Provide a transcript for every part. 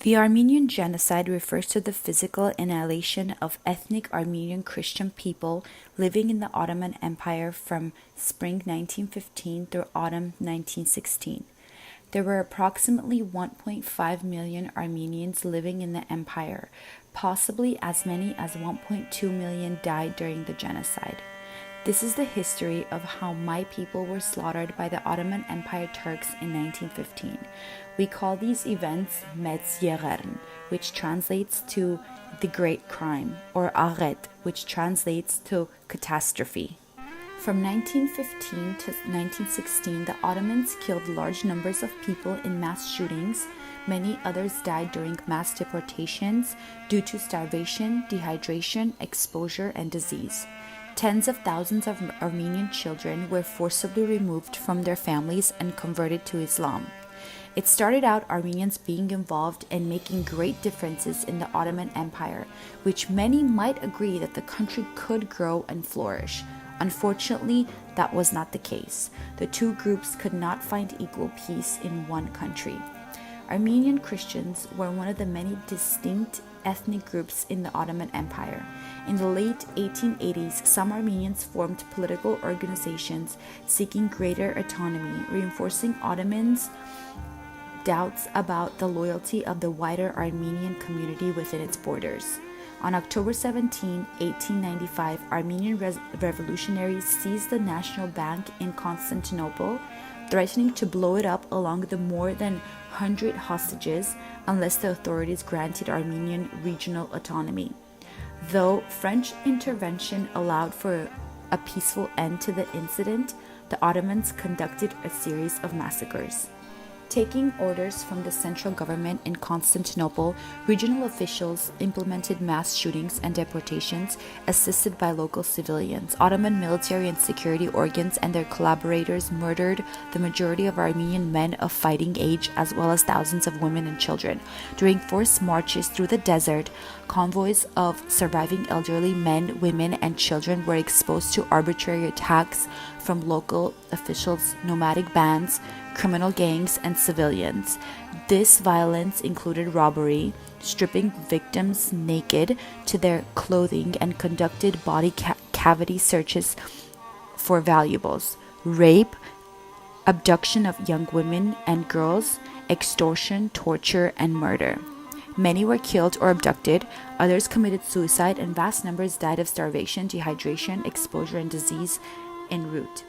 The Armenian Genocide refers to the physical annihilation of ethnic Armenian Christian people living in the Ottoman Empire from spring 1915 through autumn 1916. There were approximately 1.5 million Armenians living in the empire. Possibly as many as 1.2 million died during the genocide. This is the history of how my people were slaughtered by the Ottoman Empire Turks in 1915. We call these events Metz-Yegern, which translates to the Great Crime, or Aret, which translates to catastrophe. From 1915 to 1916, the Ottomans killed large numbers of people in mass shootings. Many others died during mass deportations due to starvation, dehydration, exposure, and disease. Tens of thousands of Armenian children were forcibly removed from their families and converted to Islam. It started out Armenians being involved and making great differences in the Ottoman Empire, which many might agree that the country could grow and flourish. Unfortunately, that was not the case. The two groups could not find equal peace in one country. Armenian Christians were one of the many distinct ethnic groups in the Ottoman Empire. In the late 1880s, some Armenians formed political organizations seeking greater autonomy, reinforcing Ottomans' doubts about the loyalty of the wider Armenian community within its borders. On October 17, 1895, Armenian revolutionaries seized the National Bank in Constantinople, threatening to blow it up along with the more than 100 hostages unless the authorities granted Armenian regional autonomy. Though French intervention allowed for a peaceful end to the incident, the Ottomans conducted a series of massacres. Taking orders from the central government in Constantinople, regional officials implemented mass shootings and deportations, assisted by local civilians. Ottoman military and security organs and their collaborators murdered the majority of Armenian men of fighting age, as well as thousands of women and children. During forced marches through the desert, convoys of surviving elderly men, women, and children were exposed to arbitrary attacks from local officials, nomadic bands, criminal gangs, and civilians. This violence included robbery, stripping victims naked to their clothing, and conducted body cavity searches for valuables, rape, abduction of young women and girls, extortion, torture, and murder. Many were killed or abducted, others committed suicide, and vast numbers died of starvation, dehydration, exposure, and disease en route.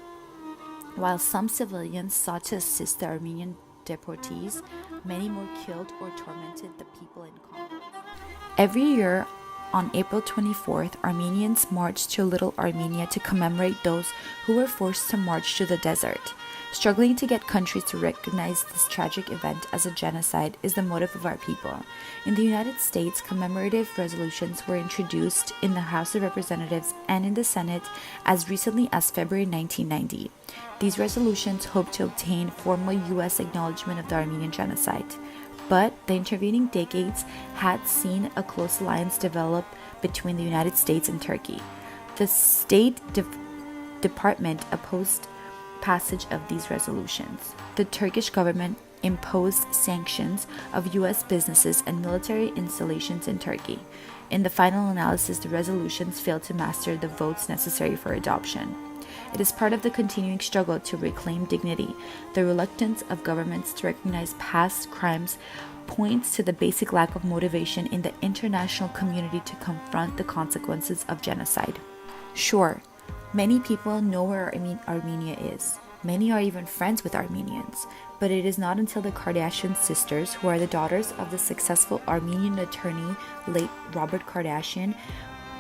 While some civilians sought to assist the Armenian deportees, many more killed or tormented the people in convoys. Every year, on April 24th, Armenians marched to Little Armenia to commemorate those who were forced to march to the desert. Struggling to get countries to recognize this tragic event as a genocide is the motive of our people. In the United States, commemorative resolutions were introduced in the House of Representatives and in the Senate as recently as February 1990. These resolutions hope to obtain formal U.S. acknowledgement of the Armenian genocide. But the intervening decades had seen a close alliance develop between the United States and Turkey. The State Department opposed passage of these resolutions. The Turkish government imposed sanctions of U.S. businesses and military installations in Turkey. In the final analysis, the resolutions failed to master the votes necessary for adoption. It is part of the continuing struggle to reclaim dignity. The reluctance of governments to recognize past crimes points to the basic lack of motivation in the international community to confront the consequences of genocide. Sure, many people know where Armenia is. Many are even friends with Armenians. But it is not until the Kardashian sisters, who are the daughters of the successful Armenian attorney, late Robert Kardashian,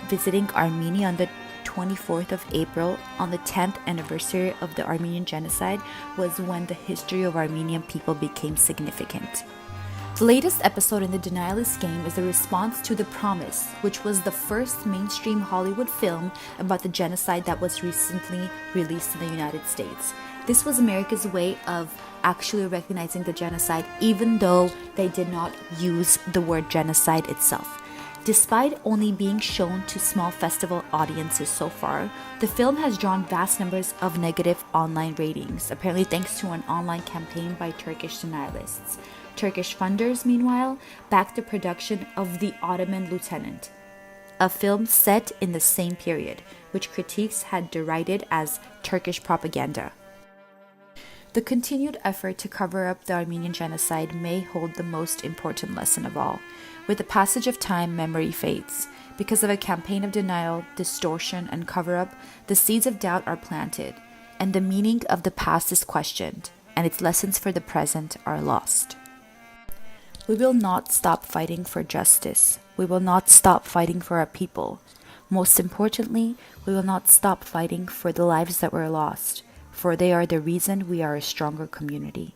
visiting Armenia on the 24th of April on the 10th anniversary of the Armenian genocide, was when the history of Armenian people became significant. The latest episode in the Denialist Game is the response to The Promise, which was the first mainstream Hollywood film about the genocide that was recently released in the United States. This was America's way of actually recognizing the genocide, even though they did not use the word genocide itself. Despite only being shown to small festival audiences so far, the film has drawn vast numbers of negative online ratings, apparently thanks to an online campaign by Turkish denialists. Turkish funders, meanwhile, backed the production of The Ottoman Lieutenant, a film set in the same period, which critics had derided as Turkish propaganda. The continued effort to cover up the Armenian genocide may hold the most important lesson of all. With the passage of time, memory fades. Because of a campaign of denial, distortion, and cover-up, the seeds of doubt are planted, and the meaning of the past is questioned, and its lessons for the present are lost. We will not stop fighting for justice. We will not stop fighting for our people. Most importantly, we will not stop fighting for the lives that were lost, for they are the reason we are a stronger community.